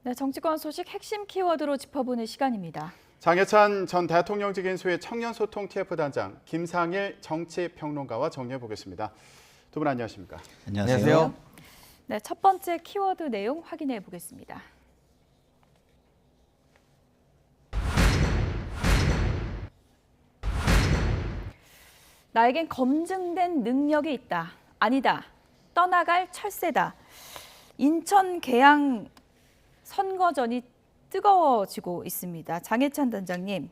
네, 정치권 소식 핵심 키워드로 짚어보는 시간입니다. 장해찬 전 대통령직 인수위 청년소통 TF단장, 김상일 정치평론가와 정리해 보겠습니다. 두 분 안녕하십니까? 안녕하세요. 네, 첫 번째 키워드 내용 확인해 보겠습니다. 나에겐 검증된 능력이 있다. 아니다. 떠나갈 철새다. 인천 계양 선거전이 뜨거워지고 있습니다. 장해찬 단장님,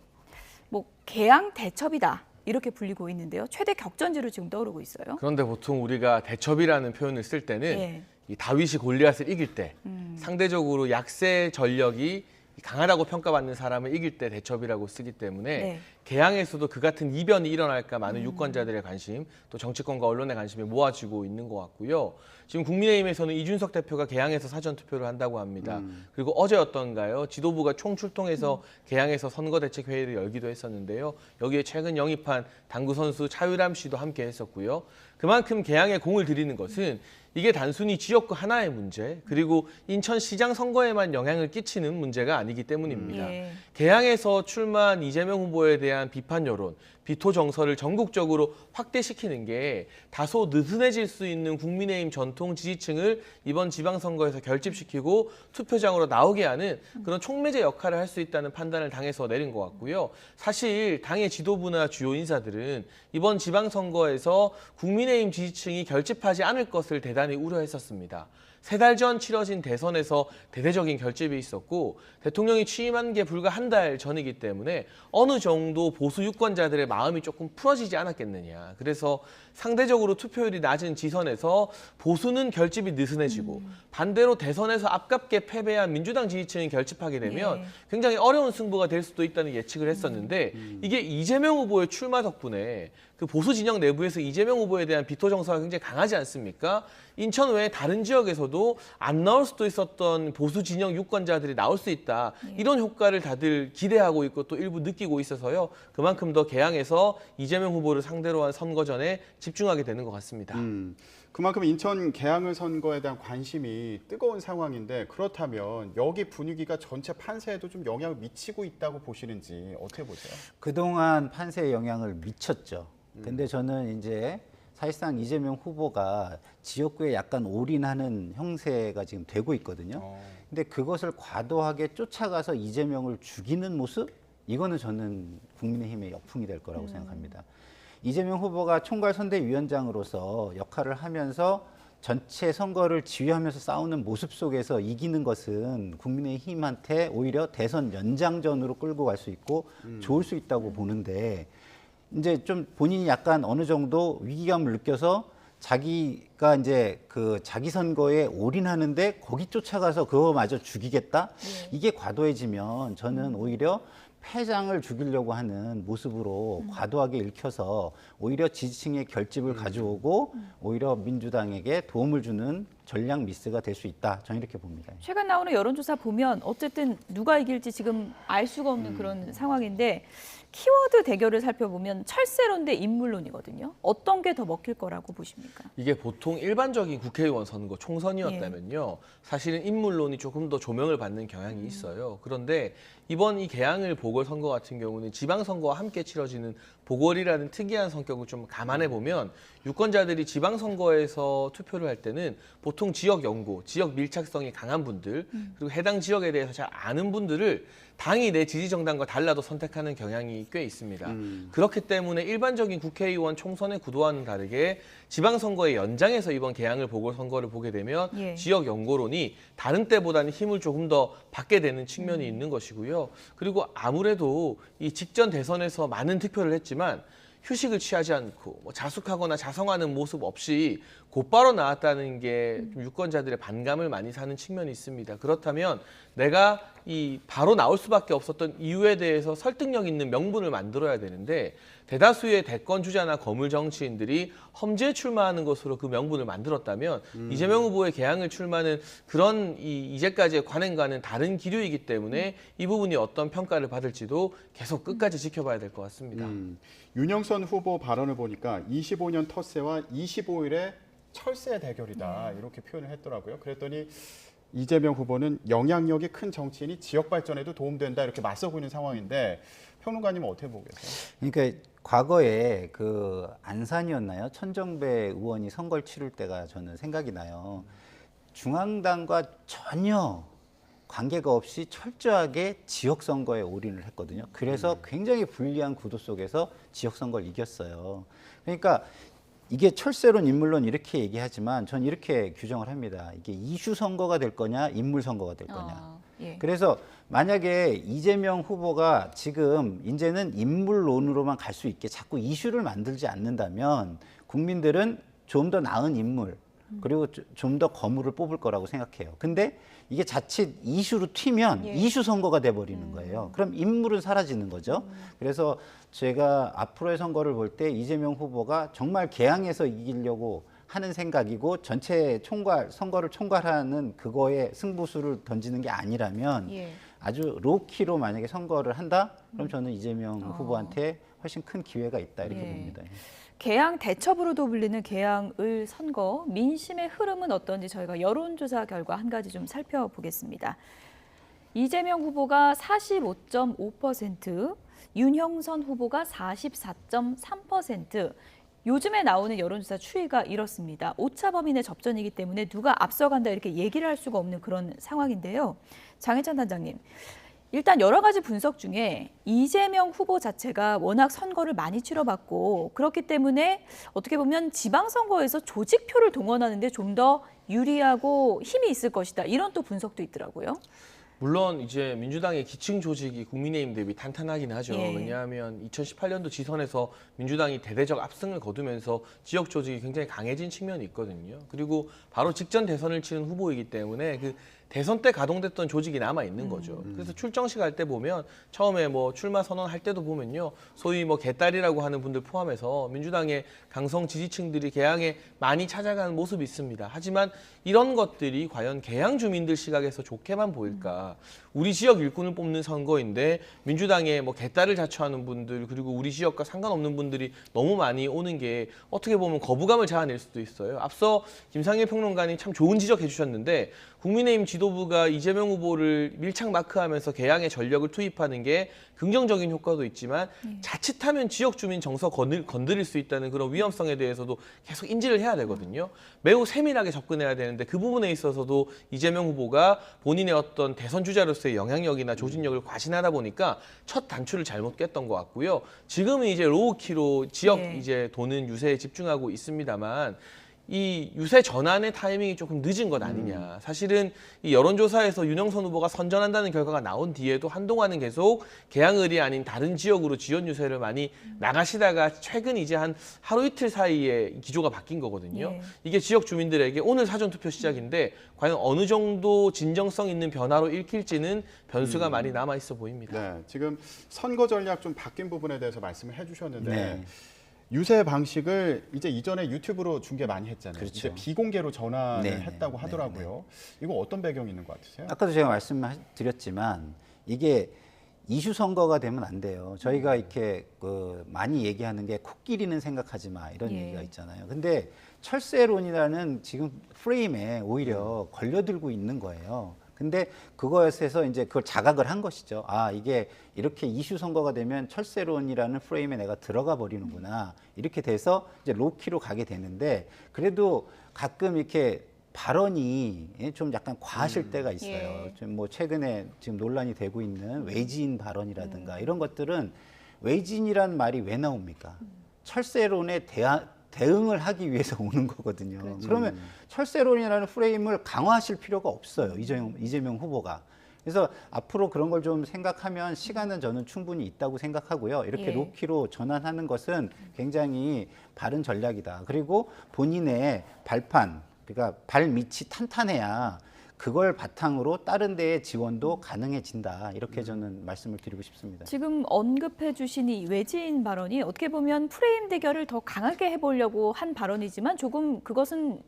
계양 대첩이다 이렇게 불리고 있는데요. 최대 격전지로 지금 떠오르고 있어요. 그런데 보통 우리가 대첩이라는 표현을 쓸 때는 이 다윗이 골리앗을 이길 때 상대적으로 약세 전력이 강하다고 평가받는 사람을 이길 때 대첩이라고 쓰기 때문에 계양에서도 그 같은 이변이 일어날까 많은 유권자들의 관심, 또 정치권과 언론의 관심이 모아지고 있는 것 같고요. 지금 국민의힘에서는 이준석 대표가 계양에서 사전투표를 한다고 합니다. 그리고 어제였던가요? 지도부가 총출동해서 계양에서 선거대책회의를 열기도 했었는데요. 여기에 최근 영입한 당구 선수 차유람 씨도 함께 했었고요. 그만큼 계양에 공을 들이는 것은 이게 단순히 지역구 하나의 문제, 그리고 인천시장 선거에만 영향을 끼치는 문제가 아니기 때문입니다. 계양에서 출마한 이재명 후보에 대한 비판 여론, 비토 정서를 전국적으로 확대시키는 게 다소 느슨해질 수 있는 국민의힘 전통 지지층을 이번 지방선거에서 결집시키고 투표장으로 나오게 하는 그런 촉매제 역할을 할 수 있다는 판단을 당에서 내린 것 같고요. 사실 당의 지도부나 주요 인사들은 이번 지방선거에서 국민의힘 지지층이 결집하지 않을 것을 대단히 우려했었습니다. 3달 전 치러진 대선에서 대대적인 결집이 있었고 대통령이 취임한 게 불과 한 달 전이기 때문에 어느 정도 보수 유권자들의 마음이 조금 풀어지지 않았겠느냐. 그래서 상대적으로 투표율이 낮은 지선에서 보수는 결집이 느슨해지고 반대로 대선에서 아깝게 패배한 민주당 지지층이 결집하게 되면 굉장히 어려운 승부가 될 수도 있다는 예측을 했었는데 이게 이재명 후보의 출마 덕분에 그 보수 진영 내부에서 이재명 후보에 대한 비토 정서가 굉장히 강하지 않습니까? 인천 외에 다른 지역에서도 안 나올 수도 있었던 보수 진영 유권자들이 나올 수 있다. 이런 효과를 다들 기대하고 있고 또 일부 느끼고 있어서요. 그만큼 더 계양에서 이재명 후보를 상대로 한 선거전에 집중하게 되는 것 같습니다. 그만큼 인천 계양을 선거에 대한 관심이 뜨거운 상황인데 그렇다면 여기 분위기가 전체 판세에도 좀 영향을 미치고 있다고 보시는지 어떻게 보세요? 그동안 판세에 영향을 미쳤죠. 근데 저는 이제 사실상 이재명 후보가 지역구에 약간 올인하는 형세가 지금 되고 있거든요. 근데 그것을 과도하게 쫓아가서 이재명을 죽이는 모습? 이거는 저는 국민의힘의 역풍이 될 거라고 생각합니다. 이재명 후보가 총괄선대위원장으로서 역할을 하면서 전체 선거를 지휘하면서 싸우는 모습 속에서 이기는 것은 국민의힘한테 오히려 대선 연장전으로 끌고 갈 수 있고 좋을 수 있다고 보는데 이제 좀 본인이 약간 어느 정도 위기감을 느껴서 자기가 이제 그 자기 선거에 올인하는데 거기 쫓아가서 그거마저 죽이겠다? 이게 과도해지면 저는 오히려 패장을 죽이려고 하는 모습으로 과도하게 읽혀서 오히려 지지층의 결집을 가져오고 오히려 민주당에게 도움을 주는 전략 미스가 될 수 있다. 저는 이렇게 봅니다. 최근 나오는 여론조사 보면 어쨌든 누가 이길지 지금 알 수가 없는 그런 상황인데 키워드 대결을 살펴보면 철새론 대 인물론이거든요. 어떤 게 더 먹힐 거라고 보십니까? 이게 보통 일반적인 국회의원 선거 총선이었다면요. 사실은 인물론이 조금 더 조명을 받는 경향이 있어요. 그런데 이번 이 계양을 보궐선거 같은 경우는 지방선거와 함께 치러지는 보궐이라는 특이한 성격을 좀 감안해 보면 유권자들이 지방선거에서 투표를 할 때는 보통 지역 연고, 지역 밀착성이 강한 분들 그리고 해당 지역에 대해서 잘 아는 분들을 당이 내 지지 정당과 달라도 선택하는 경향이 꽤 있습니다. 그렇기 때문에 일반적인 국회의원 총선의 구도와는 다르게 지방선거의 연장에서 이번 계양을 보궐선거를 보게 되면 지역 연고론이 다른 때보다는 힘을 조금 더 받게 되는 측면이 있는 것이고요. 그리고 아무래도 이 직전 대선에서 많은 득표를 했지만 휴식을 취하지 않고 자숙하거나 자성하는 모습 없이 곧바로 나왔다는 게 좀 유권자들의 반감을 많이 사는 측면이 있습니다. 그렇다면 내가 이 바로 나올 수밖에 없었던 이유에 대해서 설득력 있는 명분을 만들어야 되는데 대다수의 대권 주자나 거물 정치인들이 험지에 출마하는 것으로 그 명분을 만들었다면 이재명 후보의 계양을 출마하는 그런 이제까지의 관행과는 다른 기류이기 때문에 이 부분이 어떤 평가를 받을지도 계속 끝까지 지켜봐야 될 것 같습니다. 윤영선 후보 발언을 보니까 25년 텃세와 25일의 철새 대결이다 이렇게 표현을 했더라고요. 그랬더니 이재명 후보는 영향력이 큰 정치인이 지역 발전에도 도움된다 이렇게 맞서고 있는 상황인데 평론가님은 어떻게 보고 계세요? 그러니까 과거에 그 안산이었나요? 천정배 의원이 선거를 치를 때가 저는 생각이 나요. 중앙당과 전혀 관계가 없이 철저하게 지역 선거에 올인을 했거든요. 그래서 굉장히 불리한 구도 속에서 지역 선거를 이겼어요. 그러니까 이게 철새론, 인물론 이렇게 얘기하지만 전 이렇게 규정을 합니다. 이게 이슈 선거가 될 거냐, 인물 선거가 될 거냐. 예. 그래서 만약에 이재명 후보가 지금 이제는 인물론으로만 갈 수 있게 자꾸 이슈를 만들지 않는다면 국민들은 좀 더 나은 인물 그리고 좀 더 거물을 뽑을 거라고 생각해요. 근데 이게 자칫 이슈로 튀면 예. 이슈 선거가 돼버리는 거예요. 그럼 인물은 사라지는 거죠. 그래서 제가 앞으로의 선거를 볼 때 이재명 후보가 정말 개항해서 이기려고 하는 생각이고 전체 선거를 총괄하는 그거에 승부수를 던지는 게 아니라면 예. 아주 로키로 만약에 선거를 한다? 그럼 저는 이재명 후보한테 훨씬 큰 기회가 있다 이렇게 예. 봅니다. 개항 대첩으로도 불리는 개항을 선거, 민심의 흐름은 어떤지 저희가 여론조사 결과 한 가지 좀 살펴보겠습니다. 이재명 후보가 45.5%, 윤형선 후보가 44.3%. 요즘에 나오는 여론조사 추이가 이렇습니다. 오차 범인의 접전이기 때문에 누가 앞서간다 이렇게 얘기를 할 수가 없는 그런 상황인데요. 장혜찬 단장님, 일단 여러 가지 분석 중에 이재명 후보 자체가 워낙 선거를 많이 치러봤고 그렇기 때문에 어떻게 보면 지방선거에서 조직표를 동원하는데 좀 더 유리하고 힘이 있을 것이다. 이런 또 분석도 있더라고요. 물론 이제 민주당의 기층 조직이 국민의힘 대비 탄탄하긴 하죠. 예. 왜냐하면 2018년도 지선에서 민주당이 대대적 압승을 거두면서 지역 조직이 굉장히 강해진 측면이 있거든요. 그리고 바로 직전 대선을 치른 후보이기 때문에 그 대선 때 가동됐던 조직이 남아 있는 거죠. 그래서 출정식 할 때 보면 처음에 뭐 출마 선언할 때도 보면요, 소위 뭐 개딸이라고 하는 분들 포함해서 민주당의 강성 지지층들이 개항에 많이 찾아가는 모습이 있습니다. 하지만 이런 것들이 과연 개항 주민들 시각에서 좋게만 보일까? 우리 지역 일꾼을 뽑는 선거인데 민주당의 뭐 개딸을 자처하는 분들 그리고 우리 지역과 상관없는 분들이 너무 많이 오는 게 어떻게 보면 거부감을 자아낼 수도 있어요. 앞서 김상일 평론가님 참 좋은 지적해 주셨는데 국민의힘 지도부가 이재명 후보를 밀착 마크하면서 개항에 전력을 투입하는 게 긍정적인 효과도 있지만 자칫하면 지역 주민 정서 건드릴 수 있다는 그런 위험성에 대해서도 계속 인지를 해야 되거든요. 매우 세밀하게 접근해야 되는데 그 부분에 있어서도 이재명 후보가 본인의 어떤 대선 주자로서의 영향력이나 조직력을 과신하다 보니까 첫 단추를 잘못 깼던 것 같고요. 지금은 이제 로우키로 지역 네. 이제 도는 유세에 집중하고 있습니다만 이 유세 전환의 타이밍이 조금 늦은 것 아니냐. 사실은 이 여론조사에서 윤영선 후보가 선전한다는 결과가 나온 뒤에도 한동안은 계속 개항을이 아닌 다른 지역으로 지원 유세를 많이 나가시다가 최근 이제 한 하루 이틀 사이에 기조가 바뀐 거거든요. 예. 이게 지역 주민들에게 오늘 사전투표 시작인데 과연 어느 정도 진정성 있는 변화로 읽힐지는 변수가 많이 남아 있어 보입니다. 네, 지금 선거 전략 좀 바뀐 부분에 대해서 말씀을 해주셨는데 네. 유세 방식을 이제 이전에 유튜브로 중계 많이 했잖아요. 그렇죠. 이제 비공개로 전환을 네, 했다고 네, 하더라고요. 이거 어떤 배경이 있는 것 같으세요? 아까도 제가 말씀드렸지만 이게 이슈 선거가 되면 안 돼요. 저희가 이렇게 많이 얘기하는 게 코끼리는 생각하지 마 이런 예. 얘기가 있잖아요. 근데 철새론이라는 지금 프레임에 오히려 걸려들고 있는 거예요. 근데 그것에서 이제 그걸 자각을 한 것이죠. 아, 이게 이렇게 이슈 선거가 되면 철새론이라는 프레임에 내가 들어가 버리는구나. 이렇게 돼서 이제 로키로 가게 되는데 그래도 가끔 이렇게 발언이 좀 약간 과하실 때가 있어요. 예. 좀 뭐 최근에 지금 논란이 되고 있는 외지인 발언이라든가 이런 것들은 외지인이라는 말이 왜 나옵니까? 철새론에 대응을 하기 위해서 오는 거거든요. 그렇죠. 그러면 철새론이라는 프레임을 강화하실 필요가 없어요. 이재명 후보가. 그래서 앞으로 그런 걸 좀 생각하면 시간은 저는 충분히 있다고 생각하고요. 이렇게 예. 로키로 전환하는 것은 굉장히 바른 전략이다. 그리고 본인의 발판, 그러니까 발밑이 탄탄해야 그걸 바탕으로 다른 데의 지원도 가능해진다. 이렇게 저는 말씀을 드리고 싶습니다. 지금 언급해 주신 이 외지인 발언이 어떻게 보면 프레임 대결을 더 강하게 해보려고 한 발언이지만 조금 그것은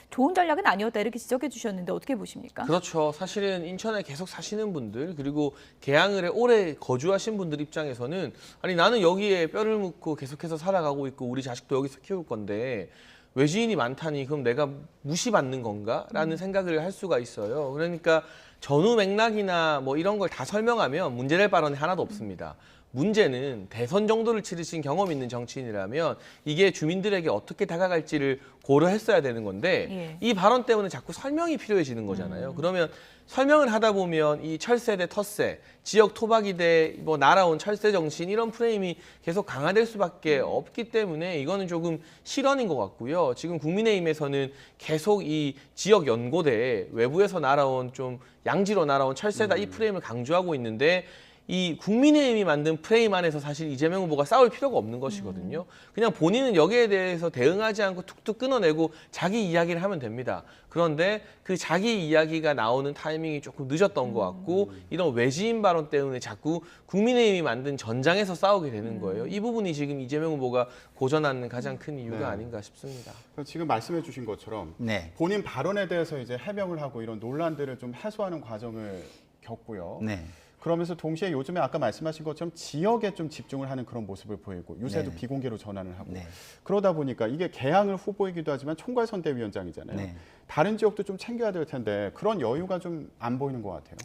좋은 전략은 아니었다 이렇게 지적해 주셨는데 어떻게 보십니까? 그렇죠. 사실은 인천에 계속 사시는 분들 그리고 개항을에 오래 거주하신 분들 입장에서는 아니 나는 여기에 뼈를 묻고 계속해서 살아가고 있고 우리 자식도 여기서 키울 건데 외지인이 많다니 그럼 내가 무시받는 건가라는 생각을 할 수가 있어요. 그러니까 전후 맥락이나 뭐 이런 걸 다 설명하면 문제될 발언이 하나도 없습니다. 문제는 대선 정도를 치르신 경험 있는 정치인이라면 이게 주민들에게 어떻게 다가갈지를 고려했어야 되는 건데 예. 이 발언 때문에 자꾸 설명이 필요해지는 거잖아요. 그러면 설명을 하다 보면 이 철새 대 텃새, 지역 토박이 대 뭐 날아온 철새 정신 이런 프레임이 계속 강화될 수밖에 없기 때문에 이거는 조금 실언인 것 같고요. 지금 국민의힘에서는 계속 이 지역 연고대 외부에서 날아온 좀 양지로 날아온 철새다 이 프레임을 강조하고 있는데 이 국민의힘이 만든 프레임 안에서 사실 이재명 후보가 싸울 필요가 없는 것이거든요. 그냥 본인은 여기에 대해서 대응하지 않고 툭툭 끊어내고 자기 이야기를 하면 됩니다. 그런데 그 자기 이야기가 나오는 타이밍이 조금 늦었던 것 같고 이런 외지인 발언 때문에 자꾸 국민의힘이 만든 전장에서 싸우게 되는 거예요. 이 부분이 지금 이재명 후보가 고전하는 가장 큰 이유가 네. 아닌가 싶습니다. 지금 말씀해 주신 것처럼 네. 본인 발언에 대해서 이제 해명을 하고 이런 논란들을 좀 해소하는 과정을 겪고요. 네. 그러면서 동시에 요즘에 아까 말씀하신 것처럼 지역에 좀 집중을 하는 그런 모습을 보이고 요새도 네. 비공개로 전환을 하고 네. 그러다 보니까 이게 개항을 후보이기도 하지만 총괄선대위원장이잖아요. 네. 다른 지역도 좀 챙겨야 될 텐데 그런 여유가 좀 안 보이는 것 같아요.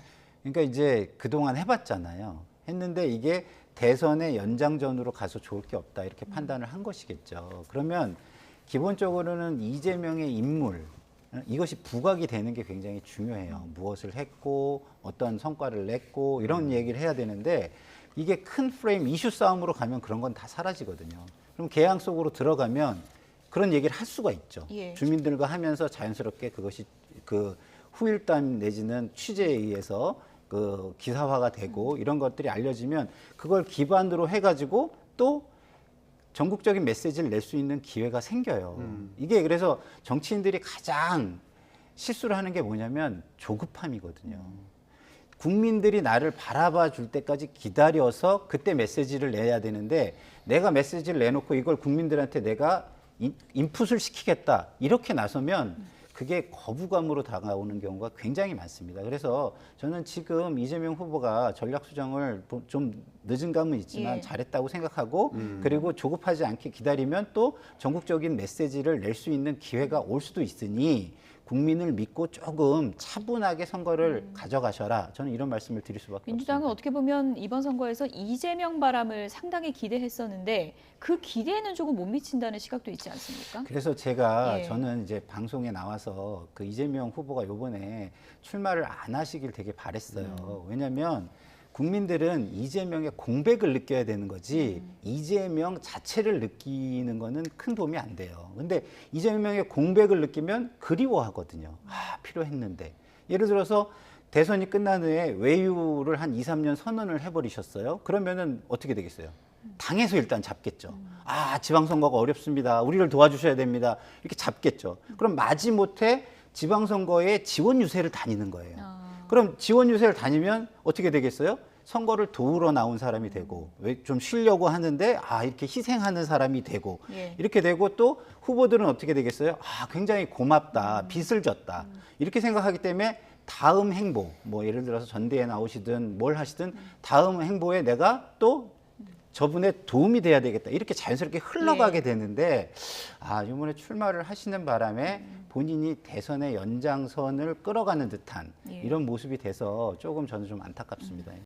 그러니까 이제 그동안 해봤잖아요. 했는데 이게 대선의 연장전으로 가서 좋을 게 없다 이렇게 판단을 한 것이겠죠. 그러면 기본적으로는 이재명의 인물 이것이 부각이 되는 게 굉장히 중요해요. 무엇을 했고 어떤 성과를 냈고 이런 얘기를 해야 되는데 이게 큰 프레임 이슈 싸움으로 가면 그런 건 다 사라지거든요. 그럼 개항 속으로 들어가면 그런 얘기를 할 수가 있죠. 예. 주민들과 하면서 자연스럽게 그것이 그 후일담 내지는 취재에 의해서 그 기사화가 되고 이런 것들이 알려지면 그걸 기반으로 해가지고 또 전국적인 메시지를 낼 수 있는 기회가 생겨요. 이게 그래서 정치인들이 가장 실수를 하는 게 뭐냐면 조급함이거든요. 국민들이 나를 바라봐 줄 때까지 기다려서 그때 메시지를 내야 되는데 내가 메시지를 내놓고 이걸 국민들한테 내가 인풋을 시키겠다 이렇게 나서면 그게 거부감으로 다가오는 경우가 굉장히 많습니다. 그래서 저는 지금 이재명 후보가 전략 수정을 좀 늦은 감은 있지만 예. 잘했다고 생각하고 그리고 조급하지 않게 기다리면 또 전국적인 메시지를 낼 수 있는 기회가 올 수도 있으니 국민을 믿고 조금 차분하게 선거를 가져가셔라. 저는 이런 말씀을 드릴 수밖에 민주당은 없습니다. 어떻게 보면 이번 선거에서 이재명 바람을 상당히 기대했었는데 그 기대에는 조금 못 미친다는 시각도 있지 않습니까? 그래서 제가 예. 저는 이제 방송에 나와서 그 이재명 후보가 이번에 출마를 안 하시길 되게 바랬어요. 왜냐하면 국민들은 이재명의 공백을 느껴야 되는 거지 이재명 자체를 느끼는 거는 큰 도움이 안 돼요. 근데 이재명의 공백을 느끼면 그리워하거든요. 아, 필요했는데. 예를 들어서 대선이 끝난 후에 외유를 한 2, 3년 선언을 해버리셨어요. 그러면은 어떻게 되겠어요? 당에서 일단 잡겠죠. 아, 지방선거가 어렵습니다. 우리를 도와주셔야 됩니다. 이렇게 잡겠죠. 그럼 마지못해 지방선거에 지원 유세를 다니는 거예요. 그럼 지원 유세를 다니면 어떻게 되겠어요? 선거를 도우러 나온 사람이 되고 왜 좀 쉬려고 하는데 아 이렇게 희생하는 사람이 되고 예. 이렇게 되고 또 후보들은 어떻게 되겠어요? 아 굉장히 고맙다, 빚을 졌다 이렇게 생각하기 때문에 다음 행보 뭐 예를 들어서 전대에 나오시든 뭘 하시든 다음 행보에 내가 또 저분의 도움이 돼야 되겠다 이렇게 자연스럽게 흘러가게 되는데 아 이번에 출마를 하시는 바람에 본인이 대선의 연장선을 끌어가는 듯한 예. 이런 모습이 돼서 조금 저는 좀 안타깝습니다.